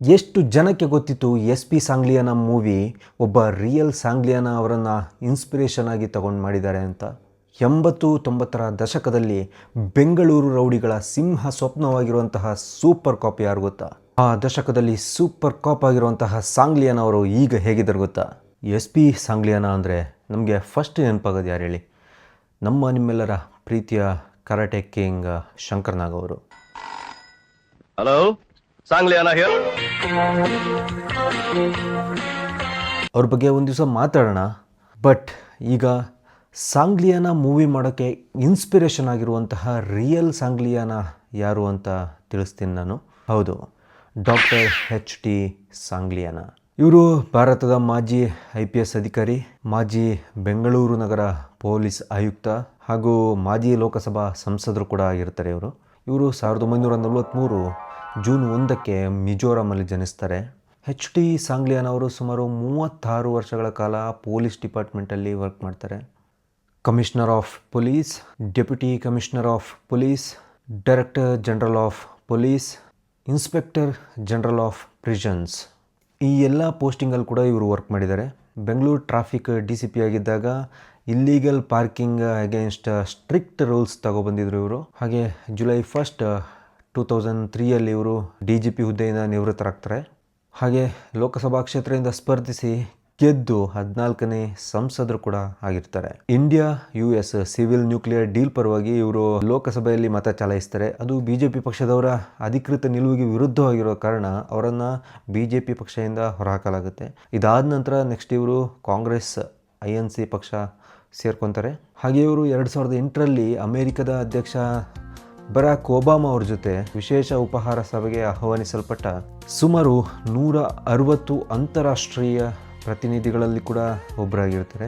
ಎಷ್ಟು ಜನಕ್ಕೆ ಗೊತ್ತಿತ್ತು ಎಸ್ ಪಿ ಸಾಂಗ್ಲಿಯಾನ ಮೂವಿ ಒಬ್ಬ ರಿಯಲ್ ಸಾಂಗ್ಲಿಯಾನ ಅವರನ್ನು ಇನ್ಸ್ಪಿರೇಷನ್ ಆಗಿ ತಗೊಂಡು ಮಾಡಿದ್ದಾರೆ ಅಂತ. 80-90ರ ದಶಕದಲ್ಲಿ ಬೆಂಗಳೂರು ರೌಡಿಗಳ ಸಿಂಹ ಸ್ವಪ್ನವಾಗಿರುವಂತಹ ಸೂಪರ್ ಕಾಪ್ ಯಾರು ಗೊತ್ತಾ? ಆ ದಶಕದಲ್ಲಿ ಸೂಪರ್ ಕಾಪ್ ಆಗಿರುವಂತಹ ಸಾಂಗ್ಲಿಯಾನ ಅವರು ಈಗ ಹೇಗಿದ್ದಾರೆ ಗೊತ್ತಾ? ಎಸ್ ಪಿ ಸಾಂಗ್ಲಿಯಾನ ಅಂದರೆ ನಮಗೆ ಫಸ್ಟ್ ನೆನಪಾಗೋದು ಯಾರು ಹೇಳಿ? ನಿಮ್ಮೆಲ್ಲರ ಪ್ರೀತಿಯ ಕರಾಟೆ ಕಿಂಗ್ ಶಂಕರ್ ನಾಗ್ ಅವರು. Hello, Sangliana here. ಅವ್ರ ಬಗ್ಗೆ ಒಂದು ದಿವಸ ಮಾತಾಡೋಣ. ಬಟ್ ಈಗ ಸಾಂಗ್ಲಿಯಾನ ಮೂವಿ ಮಾಡೋಕ್ಕೆ ಇನ್ಸ್ಪಿರೇಷನ್ ಆಗಿರುವಂತಹ ರಿಯಲ್ ಸಾಂಗ್ಲಿಯಾನ ಯಾರು ಅಂತ ತಿಳಿಸ್ತೀನಿ ನಾನು. ಹೌದು, ಡಾಕ್ಟರ್ H.T. ಸಾಂಗ್ಲಿಯಾನ. ಇವರು ಭಾರತದ ಮಾಜಿ IPS ಅಧಿಕಾರಿ, ಮಾಜಿ ಬೆಂಗಳೂರು ನಗರ ಪೊಲೀಸ್ ಆಯುಕ್ತ ಹಾಗೂ ಮಾಜಿ ಲೋಕಸಭಾ ಸಂಸದರು ಕೂಡ ಆಗಿರ್ತಾರೆ. ಇವರು 1943 ಜೂನ್ 1ಕ್ಕೆ ಮಿಜೋರಾಮಲ್ಲಿ ಜನಿಸ್ತಾರೆ. H.T. ಸಾಂಗ್ಲಿಯಾನ ಅವರು ಸುಮಾರು 36 ವರ್ಷಗಳ ಕಾಲ ಪೊಲೀಸ್ ಡಿಪಾರ್ಟ್ಮೆಂಟಲ್ಲಿ ವರ್ಕ್ ಮಾಡ್ತಾರೆ. Commissioner of police, deputy commissioner of police, director general of police, inspector general of prisons, ಈ ಎಲ್ಲ ಪೋಸ್ಟಿಂಗಲ್ಲಿ ಕೂಡ ಇವರು ವರ್ಕ್ ಮಾಡಿದ್ದಾರೆ. ಬೆಂಗಳೂರು ಟ್ರಾಫಿಕ್ DCP ಆಗಿದ್ದಾಗ illegal parking against strict rules ತಗೊಬಂದಿದ್ರು ಇವರು. ಹಾಗೆ ಜುಲೈ 1, 2003 ಇವರು DGP ಹುದ್ದೆಯಿಂದ ನಿವೃತ್ತರಾಗ್ತಾರೆ. ಹಾಗೆ ಲೋಕಸಭಾ ಕ್ಷೇತ್ರದಿಂದ ಸ್ಪರ್ಧಿಸಿ ಗೆದ್ದು 14ನೇ ಸಂಸದರು ಕೂಡ ಆಗಿರ್ತಾರೆ. India US civil nuclear deal ಪರವಾಗಿ ಇವರು ಲೋಕಸಭೆಯಲ್ಲಿ ಮತ ಚಲಾಯಿಸ್ತಾರೆ. ಅದು BJP ಪಕ್ಷದವರ ಅಧಿಕೃತ ನಿಲುವಿಗೆ ವಿರುದ್ಧವಾಗಿರೋ ಕಾರಣ ಅವರನ್ನು BJP ಪಕ್ಷದಿಂದ ಹೊರಹಾಕಲಾಗುತ್ತೆ. ಇದಾದ ನಂತರ ನೆಕ್ಸ್ಟ್ ಇವರು ಕಾಂಗ್ರೆಸ್ INC ಪಕ್ಷ ಸೇರ್ಕೊತಾರೆ. ಹಾಗೆ ಇವರು 2008ರಲ್ಲಿ ಅಮೆರಿಕದ ಅಧ್ಯಕ್ಷ ಬರಾಕ್ ಒಬಾಮಾ ಅವ್ರ ಜೊತೆ ವಿಶೇಷ ಉಪಹಾರ ಸಭೆಗೆ ಆಹ್ವಾನಿಸಲ್ಪಟ್ಟ ಸುಮಾರು 160 ಅಂತಾರಾಷ್ಟ್ರೀಯ ಪ್ರತಿನಿಧಿಗಳಲ್ಲಿ ಕೂಡ ಒಬ್ಬರಾಗಿರ್ತಾರೆ.